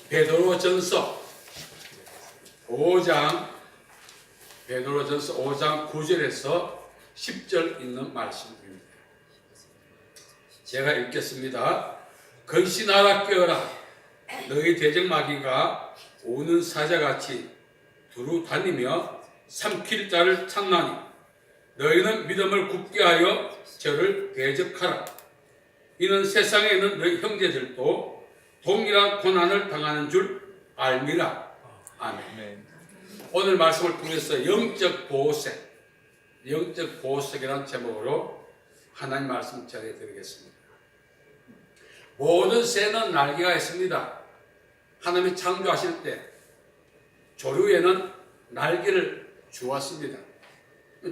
베드로전서 5장 9절에서 10절 있는 말씀입니다. 제가 읽겠습니다. 근신하라 깨어라. 너희 대적마귀가 우는 사자같이 두루 다니며 삼킬 자를 찾나니 너희는 믿음을 굳게 하여 저를 대적하라. 이는 세상에 있는 너희 형제들도 동일한 고난을 당하는 줄 알미라. 아멘. 오늘 말씀을 통해서 영적 보호색이라는 제목으로 하나님 말씀 전해드리겠습니다. 모든 새는 날개가 있습니다. 하나님이 창조하실 때 조류에는 날개를 주었습니다.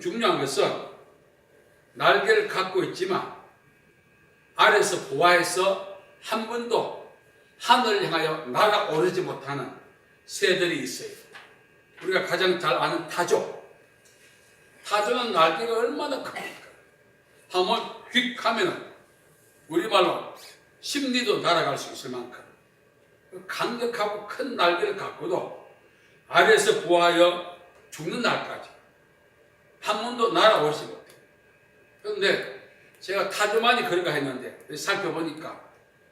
중요한 것은 날개를 갖고 있지만 아래에서 부화해서 한 번도 하늘을 향하여 날아오르지 못하는 새들이 있어요. 우리가 가장 잘 아는 타조. 타조는 날개가 얼마나 큽니까? 한번 휙 하면은 우리말로 심리도 날아갈 수 있을 만큼 강력하고 큰 날개를 갖고도 아래에서 부화하여 죽는 날까지 한 번도 날아오르지 못해요. 그런데 제가 타조만이 그런가 했는데 살펴보니까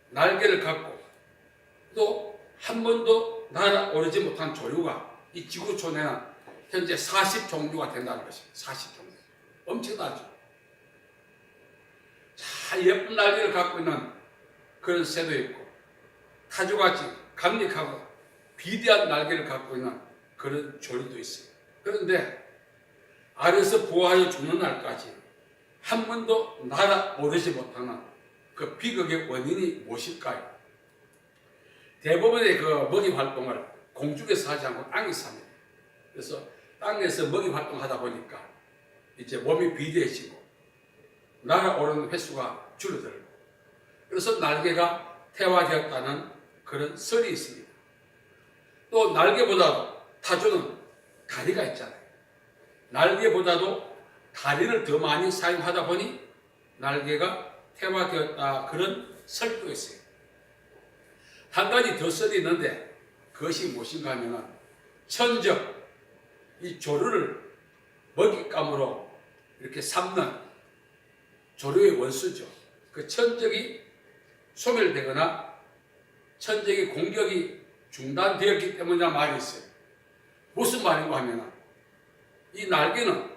날개를 갖고 또 한 번도 날아오르지 못한 조류가 이 지구촌에는 현재 40종류가 된다는 것입니다. 40종류. 엄청나죠. 잘 예쁜 날개를 갖고 있는 그런 새도 있고 타조같이 강력하고 비대한 날개를 갖고 있는 그런 조류도 있어요. 그런데 아래에서 부화하여 죽는 날까지 한 번도 날아오르지 못하는 그 비극의 원인이 무엇일까요? 대부분의 그 먹이 활동을 공중에서 하지 않고 땅에서 합니다. 그래서 땅에서 먹이 활동하다 보니까 이제 몸이 비대해지고 날아오르는 횟수가 줄어들고 그래서 날개가 태화되었다는 그런 설이 있습니다. 또 날개보다도 타조는 다리가 있잖아요. 날개보다도 다리를 더 많이 사용하다 보니 날개가 태화되었다 그런 설도 있어요. 한 가지 더 설이 있는데 그것이 무엇인가 하면 천적, 이 조류를 먹잇감으로 이렇게 삼는 조류의 원수죠. 그 천적이 소멸되거나 천적의 공격이 중단되었기 때문이라는 말이 있어요. 무슨 말인가 하면 이 날개는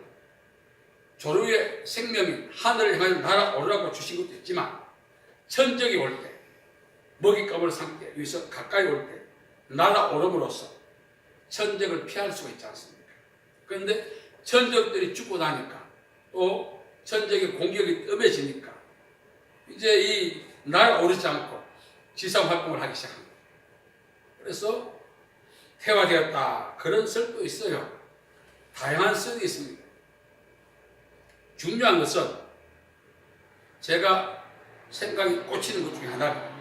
조류의 생명이 하늘을 향해 날아오르라고 주신 것도 있지만 천적이 올 때 먹잇감을 삼기 위해서 가까이 올 때 날아오름으로써 천적을 피할 수가 있지 않습니까? 그런데 천적들이 죽고 나니까 또 천적의 공격이 뜸해지니까 이제 이 날아오르지 않고 지상활동을 하기 시작합니다. 그래서 태화되었다 그런 설도 있어요. 다양한 설이 있습니다. 중요한 것은 제가 생각이 꽂히는 것 중에 하나는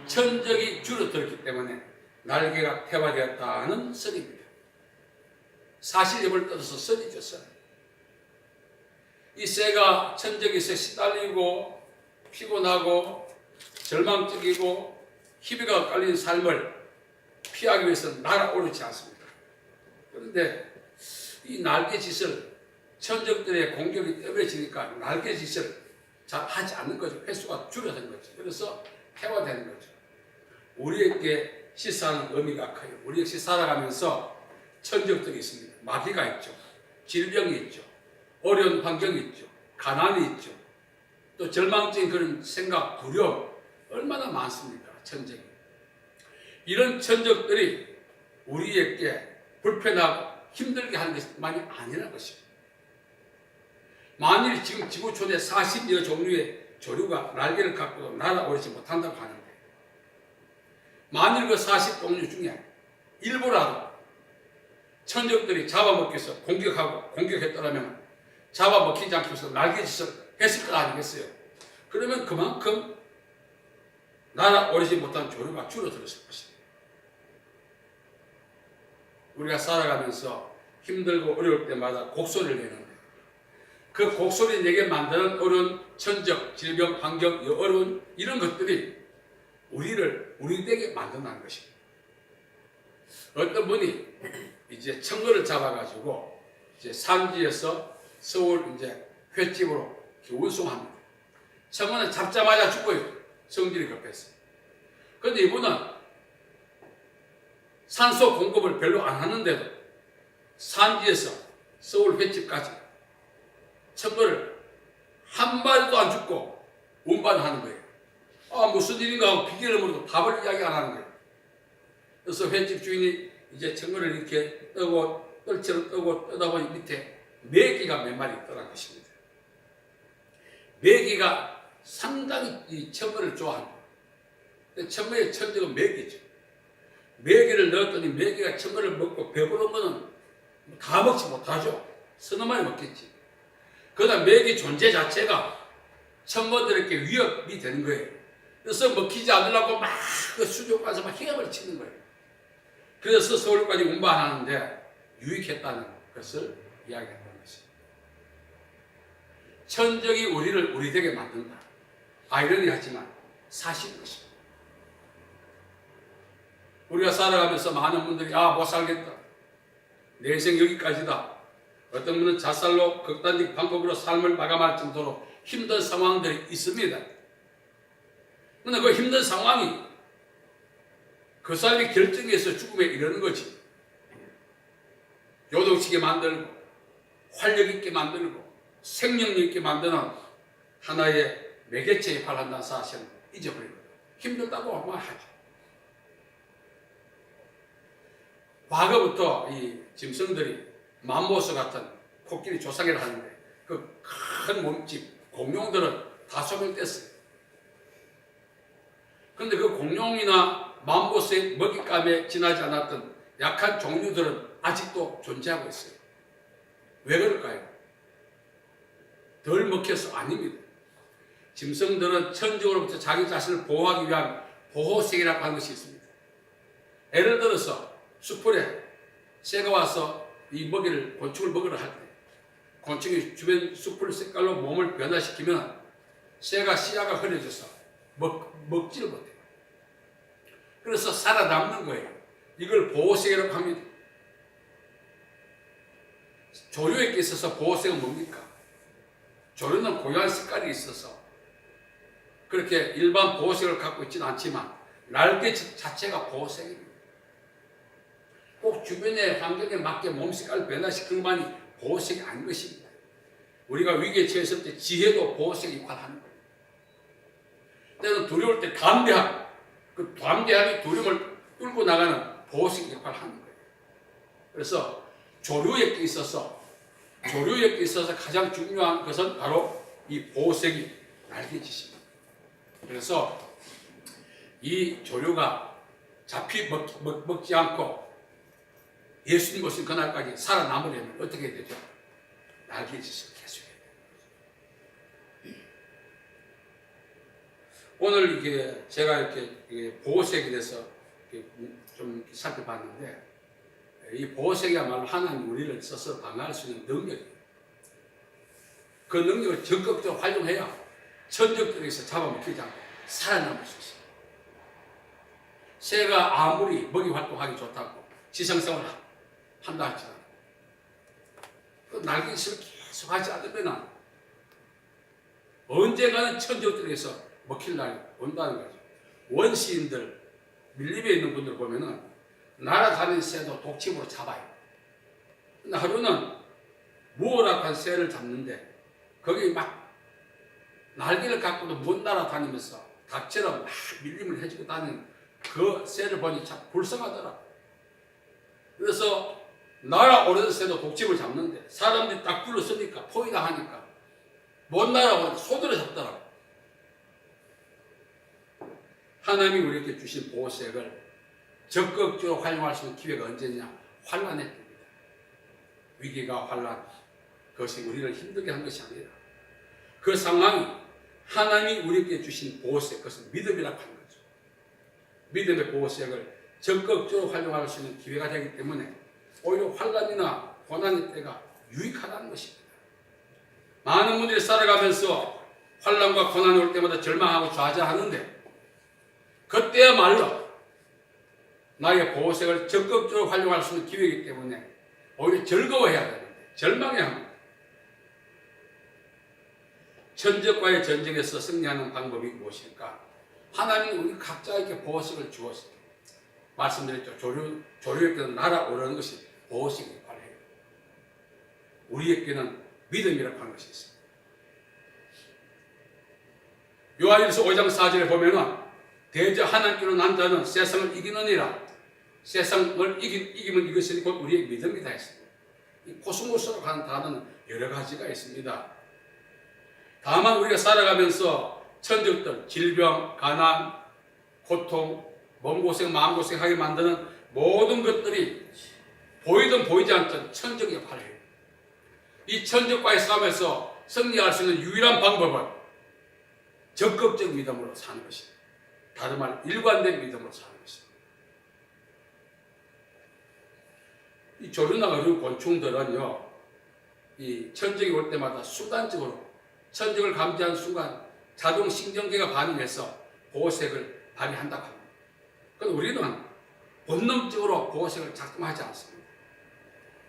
천적이 줄어들었기 때문에 날개가 태화되었다는 설입니다. 사실임을 떠나서 설이죠, 설. 이 새가 천적에서 시달리고 피곤하고 절망적이고 희비가 깔린 삶을 피하기 위해서 날아오르지 않습니까? 그런데 이 날개짓을 천적들의 공격이 뜸해지니까 날개짓을 잘 하지 않는 거죠. 횟수가 줄어든 거죠. 그래서 태화되는 거죠. 우리에게 시사하는 의미가 커요. 우리 역시 살아가면서 천적들이 있습니다. 마귀가 있죠. 질병이 있죠. 어려운 환경이 있죠. 가난이 있죠. 또 절망적인 그런 생각, 두려움 얼마나 많습니까? 천적이. 이런 천적들이 우리에게 불편하고 힘들게 하는 것만이 아니라는 것입니다. 만일 지금 지구촌에 40여 종류의 조류가 날개를 갖고도 날아오르지 못한다고 하는데 만일 그 40종류 중에 일부라도 천적들이 잡아먹기 위해서 공격했더라면 잡아먹히지 않기 위해서 날개짓을 했을 것 아니겠어요? 그러면 그만큼 날아오르지 못한 조류가 줄어들었을 것입니다. 우리가 살아가면서 힘들고 어려울 때마다 곡소리를 내는데 그 곡소리 내게 만드는 어려운 천적, 질병, 환경, 어려운 이런 것들이 우리에게 만든다는 것입니다. 어떤 분이 이제 청거를 잡아가지고 이제 산지에서 서울 이제 횟집으로 운송합니다. 청거는 잡자마자 죽고요. 성질이 급해서. 그런데 이분은 산소 공급을 별로 안 하는데도 산지에서 서울 횟집까지 청거를 한 마리도 안 죽고 운반하는 거예요. 아, 무슨 일인가 하고 비결을 모르고 답을 이야기 안 하는 거예요. 그래서 횟집 주인이 이제 청거를 이렇게 뜨고 떨처럼 뜨고 뜨다 보니 밑에 메기가 몇 마리 있더라는 것입니다. 메기가 상당히 이 청거를 좋아합니다. 청거의 천적은 메기죠. 메기를 넣었더니 메기가 청거를 먹고 배부른 거는 다 먹지 못하죠. 서너 마리 먹겠지. 그러다 메기 존재 자체가 청거들에게 위협이 되는 거예요. 그래서 먹히지 않으려고 막 그 수족 가서 막 헤엄을 치는 거예요. 그래서 서울까지 운반하는데 유익했다는 것을 이야기했다는 것입니다. 천적이 우리를 우리 되게 만든다. 아이러니하지만 사실인 것입니다. 우리가 살아가면서 많은 분들이 못 살겠다. 내 인생 여기까지다. 어떤 분은 자살로 극단적 방법으로 삶을 마감할 정도로 힘든 상황들이 있습니다. 그런데 그 힘든 상황이 그 사람이 결정해서 죽음에 이르는 거지. 요동치게 만들고 활력 있게 만들고 생명력 있게 만드는 하나의 매개체 역할을 한다는 사실은 잊어버리거든요. 힘들다고 말하죠. 과거부터 이 짐승들이 맘모스 같은 코끼리 조상이라 하는데 그 큰 몸집 공룡들은 다 소멸됐어요. 그런데 그 공룡이나 맘모스의 먹잇감에 지나지 않았던 약한 종류들은 아직도 존재하고 있어요. 왜 그럴까요? 덜 먹혀서 아닙니다. 짐승들은 천적으로부터 자기 자신을 보호하기 위한 보호색이라고 하는 것이 있습니다. 예를 들어서 숲풀에 새가 와서 이 먹이를 곤충을 먹으러 할 때 곤충이 주변 숲풀 색깔로 몸을 변화시키면 새가 시야가 흐려져서 먹지를 못해요. 그래서 살아남는 거예요. 이걸 보호색이라고 합니다. 조류에 있어서 보호색은 뭡니까? 조류는 고유한 색깔이 있어서 그렇게 일반 보호색을 갖고 있지는 않지만 날개 자체가 보호색입니다. 꼭 주변의 환경에 맞게 몸 색깔을 변화시키는 것만이 보호색이 아닌 것입니다. 우리가 위기에 처했을 때 지혜도 보호색 역할을 하는 거예요. 때는 두려울 때 담대함, 그 담대함이 두려움을 뚫고 나가는 보호색 역할을 하는 거예요. 그래서 조류에 있어서 가장 중요한 것은 바로 이 보호색이 날개짓입니다. 그래서 이 조류가 잡히 먹지 않고 예수님 오신 그날까지 살아남으려면 어떻게 해야 되죠? 날개짓을 계속해야 돼요. 오늘 이게 제가 이렇게 보호색에 대해서 좀 살펴봤는데 이 보호색이야말로 하나님 우리를 써서 방어할 수 있는 능력이에요. 그 능력을 적극적으로 활용해야 천적들에게서 잡아먹히지 않고 살아남을 수 있어요. 새가 아무리 먹이 활동하기 좋다고 지상생활을 한다 할지라도 그 날개짓을 계속 하지 않으면 언젠가는 천적들에게서 먹힐 날이 온다는 거죠. 원시인들 밀림에 있는 분들 보면은 날아다니는 새도 독침으로 잡아요. 근데 하루는 무어락한 새를 잡는데 거기 막 날개를 갖고도 못 날아다니면서 닭처럼 막 밀림을 해주고 다니는 그 새를 보니 참 불쌍하더라. 그래서 날아오르는 새도 독침을 잡는데 사람들이 딱 불렀으니까 포위당하니까 못 날아오니까 손으로 잡더라고. 하나님이 우리에게 주신 보호색을 적극적으로 활용할 수 있는 기회가 언제냐? 환난의 때입니다. 위기가 환난, 그것이 우리를 힘들게 한 것이 아니라 그 상황이 하나님이 우리에게 주신 보호색, 그것은 믿음이라고 하는 거죠. 믿음의 보호색을 적극적으로 활용할 수 있는 기회가 되기 때문에 오히려 환난이나 고난의 때가 유익하다는 것입니다. 많은 분들이 살아가면서 환난과 고난이 올 때마다 절망하고 좌절하는데 그때야말로 나의 보호색을 적극적으로 활용할 수 있는 기회이기 때문에 오히려 즐거워해야 되는데 절망해야 합니다. 천적과의 전쟁에서 승리하는 방법이 무엇일까? 하나님이 우리 각자에게 보호색을 주었습니다. 말씀드렸죠. 조류에게는 날아오르는 것이 보호색의 역할을 해요. 우리에게는 믿음이라고 하는 것이 있습니다. 요한일서 5장 4절에 보면은 대저 하나님께로 난 자는 세상을 이기느니라. 세상을 이기면 이것이 곧 우리의 믿음이다 했습니다. 이 코스모스로 가는 단어는 여러 가지가 있습니다. 다만 우리가 살아가면서 천적들, 질병, 가난, 고통, 몸고생, 마음고생하게 만드는 모든 것들이 보이든 보이지 않든 천적의 역할을 해요. 이 천적과의 싸움에서 승리할 수 있는 유일한 방법은 적극적 믿음으로 사는 것입니다. 다른 말 일관된 믿음으로 사는 것입니다. 이 조류나가 이런 곤충들은요, 이 천적이 올 때마다 순간적으로 천적을 감지하는 순간 자동 신경계가 반응해서 보호색을 발휘한다고 합니다. 그런데 우리는 본능적으로 보호색을 작동하지 않습니다.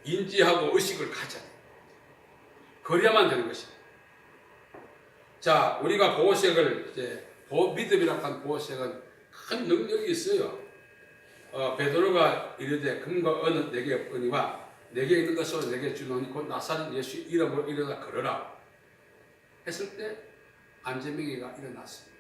인지하고 의식을 가져야 돼요. 그래야만 되는 것입니다. 자, 우리가 보호색을 믿음이라고 하는 보호색은 큰 능력이 있어요. 베드로가 이르되 금과 은은 내게 없거니와 내게 있는 것으로 내게 주노니 곧 나사렛 예수 이름으로 일어나 걸어라 했을 때 안전뱅이가 일어났습니다.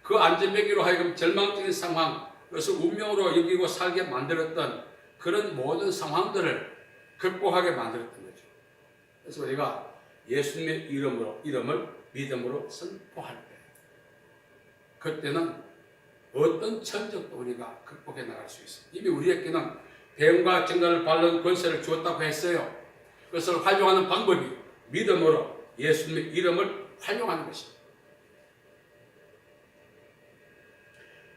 그 안전뱅이로 하여금 절망적인 상황, 그것을 운명으로 여기고 살게 만들었던 그런 모든 상황들을 극복하게 만들었던 거죠. 그래서 우리가 예수님의 이름을 믿음으로 선포할 때, 그때는 어떤 천적도 우리가 극복해 나갈 수 있어요. 이미 우리에게는 뱀과 정갈을 밟는 권세를 주었다고 했어요. 그것을 활용하는 방법이 믿음으로 예수님의 이름을 활용하는 것입니다.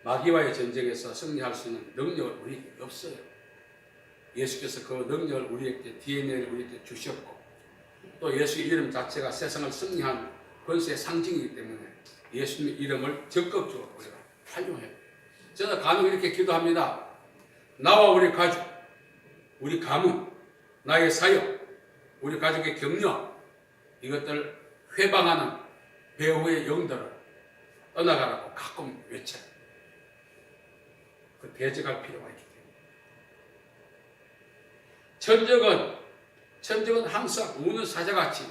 마귀와의 전쟁에서 승리할 수 있는 능력은 우리에게 없어요. 예수께서 그 능력을 우리에게 DNA를 우리에게 주셨고, 또 예수의 이름 자체가 세상을 승리한 권세의 상징이기 때문에 예수님의 이름을 적극적으로 우리가 활용해야 돼요. 저는 간혹 이렇게 기도합니다. 나와 우리 가족, 우리 가문, 나의 사역, 우리 가족의 격려, 이것들 회방하는 배후의 영들을 떠나가라고 가끔 외쳐요. 그 대적할 필요가 있기 때문에. 천적은 항상 우는 사자같이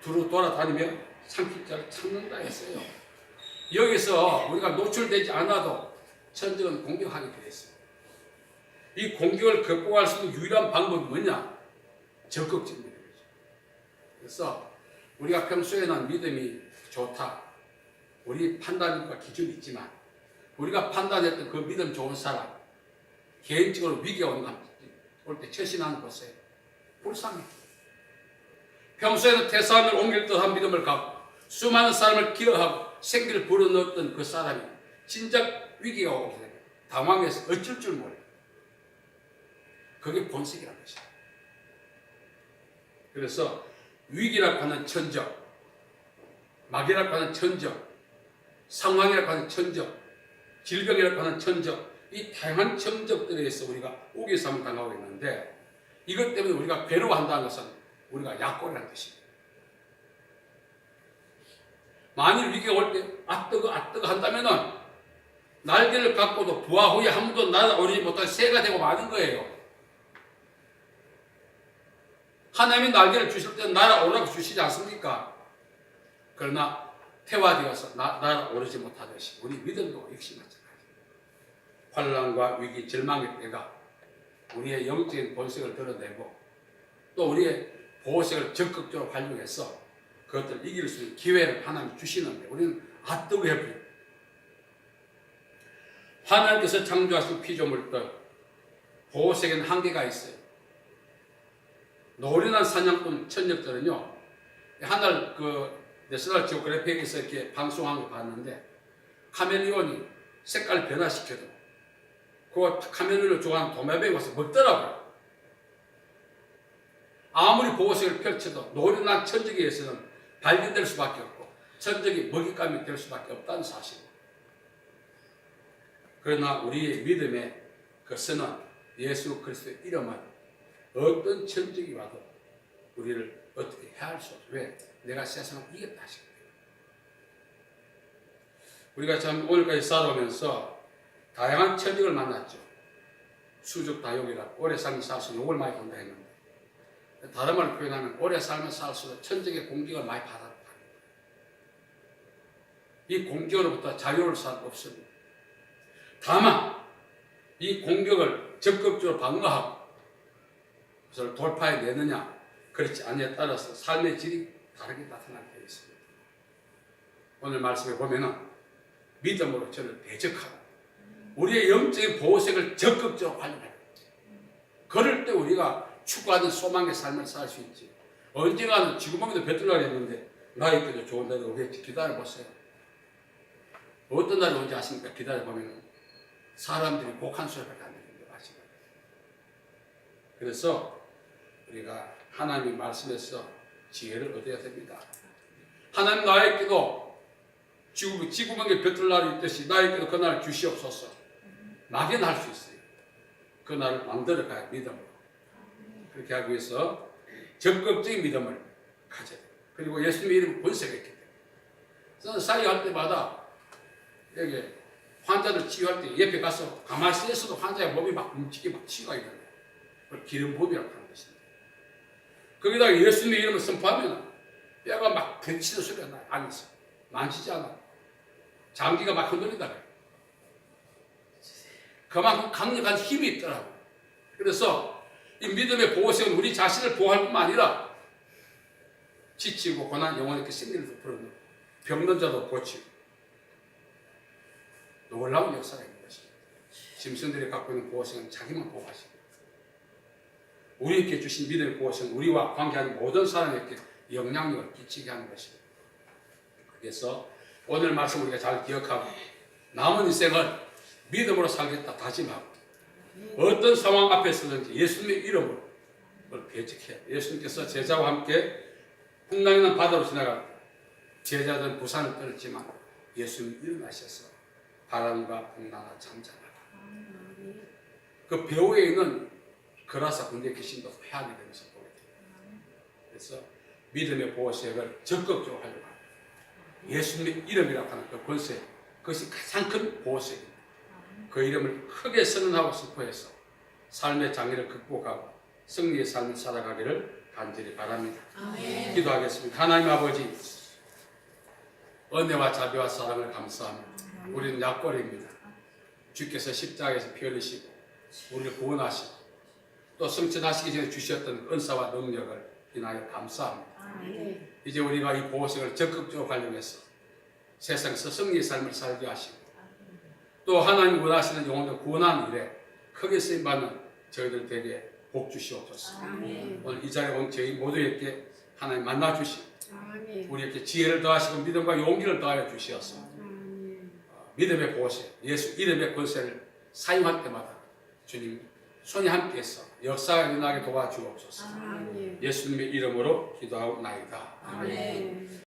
두루 돌아다니며 삼킬 자를 찾는다 했어요. 여기서 우리가 노출되지 않아도 천적은 공격하게 되어 있어요. 이 공격을 극복할 수 있는 유일한 방법이 뭐냐? 적극적 믿음이죠. 그래서 우리가 평소에는 믿음이 좋다, 우리 판단과 기준이 있지만 우리가 판단했던 그 믿음 좋은 사람, 개인적으로 위기가 올 때 처신하는 것에 불쌍해. 평소에는 태산을 옮길 듯한 믿음을 갖고 수많은 사람을 기여하고 생기를 불어넣었던 그 사람이 진작 위기가 오게 되면 당황해서 어쩔 줄 몰라요. 그게 본색이라는 것이에요. 그래서 위기라고 하는 천적, 마귀라고 하는 천적, 상황이라고 하는 천적, 질병이라고 하는 천적, 이 다양한 천적들에 의해서 우리가 우기삼을 당하고 있는데, 이것 때문에 우리가 괴로워한다는 것은 우리가 약골이라는 뜻입니다. 만일 위기가 올 때 아뜨거 한다면은 날개를 갖고도 부하 후에 한 번도 날아오르지 못한 새가 되고 마는 거예요. 하나님이 날개를 주실 때는 날아오르라고 주시지 않습니까? 그러나 태화되어서 날아오르지 못하듯이 우리 믿음도 역시 마찬가지입니다. 환난과 위기, 절망의 때가 우리의 영적인 본색을 드러내고 또 우리의 보호색을 적극적으로 활용해서 그것들을 이길 수 있는 기회를 하나님 주시는데 우리는 아뜨거 해버려요. 하나님께서 창조하신 피조물들, 보호색에는 한계가 있어요. 노련한 사냥꾼 천적들은요, 하늘 내셔널 지오그래픽에서 이렇게 방송한 거 봤는데, 카멜리온이 색깔 변화시켜도 그 카멜리온을 좋아하는 도마뱀이 와서 먹더라고요. 아무리 보호색을 펼쳐도 노련한 천적에 의해서는 발견될 수밖에 없고 천적이 먹잇감이 될 수밖에 없다는 사실입니다. 그러나 우리의 믿음의 그 선은 예수 그리스도의 이름은 어떤 전적이 와도 우리를 어떻게 해할 수 없어. 왜? 내가 세상을 이겼다 하시거든요. 우리가 참 오늘까지 살아오면서 다양한 천직을 만났죠. 수족다욕이라 오래 살면 살수록 욕을 많이 본다 했는데, 다른 말로 표현하면 오래 살면 살수록 천적의 공격을 많이 받았다. 이 공격으로부터 자유로울 사람 없습니다. 다만 이 공격을 적극적으로 방어하고 그것을 돌파해내느냐 그렇지 않냐에 따라서 삶의 질이 다르게 나타나게 되어 있습니다. 오늘 말씀에 보면은 믿음으로 저를 대적하고 우리의 영적인 보호색을 적극적으로 활용해요. 그럴 때 우리가 추구하는 소망의 삶을 살 수 있지. 언젠가는 지구멍에도 뱉으려고 했는데 나에게도 좋은 데도 오겠지. 기다려보세요. 어떤 날이 오지 아십니까? 기다려보면 사람들이 곡한 소리밖에 안 들리는 거 아시죠? 그래서 우리가 하나님의 말씀에서 지혜를 얻어야 됩니다. 하나님 나에게도 지구멍에 뱉을 날이 있듯이 나에게도 그 날을 주시옵소서. 막연할 수 있어요. 그 날을 만들어가야 믿음으로. 그렇게 하기 위해서 적극적인 믿음을 가져야 돼요. 그리고 예수님의 이름은 권세가 있기 때문에. 저는 사역할 때마다 여기 환자들 치유할 때 옆에 가서 가만히 있어도 환자의 몸이 막 움직이고 막 치유가 있는 거예요. 그걸 기름 부음이라고 하는 것입니다. 거기다가 예수님의 이름을 선포하면 뼈가 막 부딪히는 소리가 나요. 안에서. 만지지 않아요. 장기가 막 흔들린다. 그만큼 강력한 힘이 있더라고요. 그래서 이 믿음의 보호색은 우리 자신을 보호할 뿐만 아니라 지치고 고난 영혼에게 승리를 부르는 병든 자도 고치고 놀라운 역사가 있는 것입니다. 짐승들이 갖고 있는 보호색은 자기만 보호하십니다. 우리에게 주신 믿음의 보호색은 우리와 관계하는 모든 사람에게 영향력을 끼치게 하는 것입니다. 그래서 오늘 말씀 우리가 잘 기억하고 남은 인생을 믿음으로 살겠다 다짐하고 어떤 상황 앞에서든지 예수님의 이름으로 그걸 배척해야 돼요. 예수님께서 제자와 함께 풍랑이는 바다로 지나갈 때 제자들은 부산을 떨었지만 예수님이 일어나셔서 바람과 풍랑아 잠잠하라. 그 배후에 있는 그라사 군대 귀신도 해하게 되면서 보게 돼요. 그래서 믿음의 보호색을 적극적으로 활용하고 예수님의 이름이라고 하는 그 권세, 그것이 가장 큰 보호색입니다. 그 이름을 크게 선언하고 선포해서 삶의 장애를 극복하고 승리의 삶을 살아가기를 간절히 바랍니다. 아멘. 기도하겠습니다. 하나님 아버지, 은혜와 자비와 사랑을 감사하며 우리는 약골입니다. 주께서 십자가에서 피 흘리시고 우리를 구원하시고 또 성천하시기 전에 주셨던 은사와 능력을 인하여 감사합니다. 아멘. 이제 우리가 이 보호색을 적극적으로 활용해서 세상에서 승리의 삶을 살게 하시고 또 하나님 원하시는 영혼들 구원하는 일에 크게 쓰임받는 저희들 되게 복 주시옵소서. 아멘. 오늘 이 자리에 온 저희 모두에게 하나님 만나 주시고 우리에게 지혜를 더하시고 믿음과 용기를 더하여 주시옵소서. 믿음의 보호색, 예수 이름의 권세를 사용할 때마다 주님 손이 함께해서 역사가 일어나게 도와주옵소서. 예수님의 이름으로 기도하옵나이다. 아멘.